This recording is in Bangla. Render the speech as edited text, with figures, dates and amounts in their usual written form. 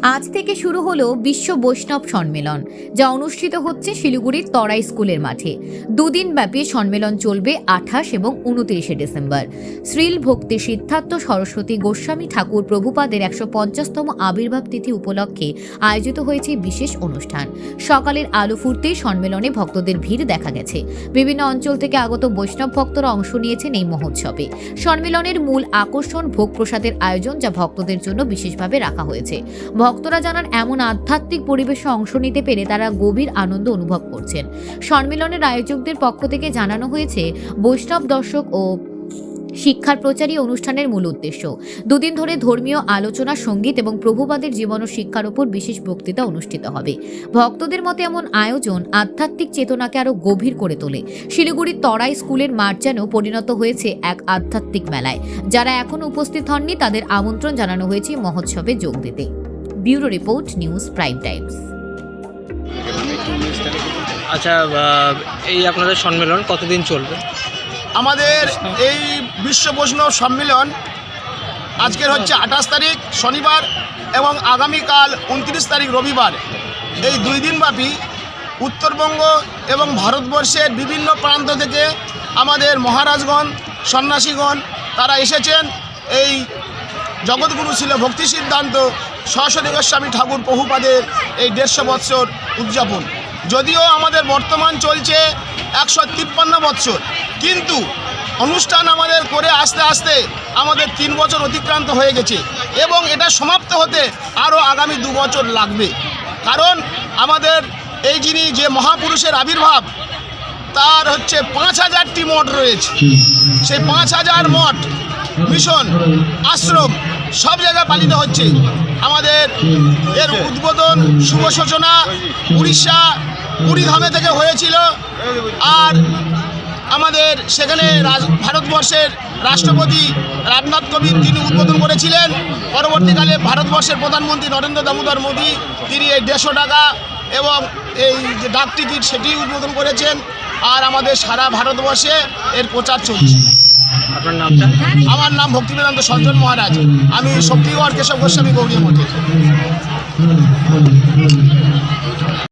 আজ থেকে শুরু হলো বিশ্ব বৈষ্ণব সম্মেলন, যা অনুষ্ঠিত হচ্ছে শিলিগুড়ির তরাই স্কুলের মাঠে। দুদিন ব্যাপী সম্মেলন চলবে 28 এবং 29 ডিসেম্বর। শ্রীল ভক্তি সিদ্ধার্থ সরস্বতী গোস্বামী ঠাকুর প্রভুপাদের 150তম আবির্ভাব তিথি উপলক্ষে আয়োজিত হয়েছে বিশেষ অনুষ্ঠান। সকালের আলো ফুটতেই সম্মেলনে ভক্তদের ভিড় দেখা গেছে। বিভিন্ন অঞ্চল থেকে আগত বৈষ্ণব ভক্তরা অংশ নিয়েছেন এই মহোৎসবে। সম্মেলনের মূল আকর্ষণ ভোগ প্রসাদের আয়োজন, যা ভক্তদের জন্য বিশেষভাবে রাখা হয়েছে। ভক্তরা জানান, এমন আধ্যাত্মিক পরিবেশে অংশ নিতে পেরে তারা গভীর আনন্দ অনুভব করছেন। সম্মেলনের আয়োজকদের পক্ষ থেকে জানানো হয়েছে, বৈষ্ণব দর্শক ও শিক্ষার প্রচারী অনুষ্ঠানের মূল উদ্দেশ্য। দুদিন ধরে ধর্মীয় আলোচনা, সঙ্গীত এবং প্রভুপাদের জীবন ও শিক্ষার উপর বিশেষ বক্তৃতা অনুষ্ঠিত হবে। ভক্তদের মতে এমন আয়োজন আধ্যাত্মিক চেতনাকে আরো গভীর করে তোলে। শিলিগুড়ির তরাই স্কুলের মাঠ যেন পরিণত হয়েছে এক আধ্যাত্মিক মেলায়। যারা এখনো উপস্থিত হননি, তাদের আমন্ত্রণ জানানো হয়েছে মহোৎসবে যোগ দিতে। Bureau report, news prime Times. আচ্ছা, এই আপনাদের সম্মেলন কতদিন চলবে? আমাদের এই বিশ্ব বৈষ্ণব সম্মেলন আজকের হচ্ছে 28 তারিখ শনিবার এবং আগামীকাল 29 তারিখ রবিবার। এই 2 দিনব্যাপী উত্তরবঙ্গ এবং ভারতবর্ষের বিভিন্ন প্রান্ত থেকে আমাদের মহারাজগণ, সন্ন্যাসীগণ তারা এসেছেন এই জগৎগুরু ছিল ভক্তি সিদ্ধান্ত সরস্বতী গোস্বামী ঠাকুর প্রভুপাদের এই 150 বৎসর উদযাপন। যদিও আমাদের বর্তমান চলছে 153 বৎসর, কিন্তু অনুষ্ঠান আমাদের করে আস্তে আস্তে আমাদের 3 বছর অতিক্রান্ত হয়ে গেছে এবং এটা সমাপ্ত হতে আরও আগামী 2 বছর লাগবে। কারণ আমাদের এই যিনি যে মহাপুরুষের আবির্ভাব, তার হচ্ছে 5000টি মঠ রয়েছে। সেই 5000 মঠ, মিশন, আশ্রম সব জায়গায় পালিত হচ্ছে। আমাদের এর উদ্বোধন শুভ সূচনা উড়িষ্যা পুরীধামে থেকে হয়েছিল, আর আমাদের সেখানে ভারতবর্ষের রাষ্ট্রপতি রামনাথ কোবিন্দ তিনি উদ্বোধন করেছিলেন। পরবর্তীকালে ভারতবর্ষের প্রধানমন্ত্রী নরেন্দ্র দামোদর মোদী তিনি এই 150 টাকা এবং এই যে ডাক টিকিট সেটি উদ্বোধন করেছেন। আর আমাদের সারা ভারতবর্ষে এর প্রচার চলছে। আপনার নামটা? আমার নাম ভক্তিবেদান্ত সঞ্জন মহারাজ। আমি শক্তিগড় কেশব গোস্বামী গৌরী মঠে।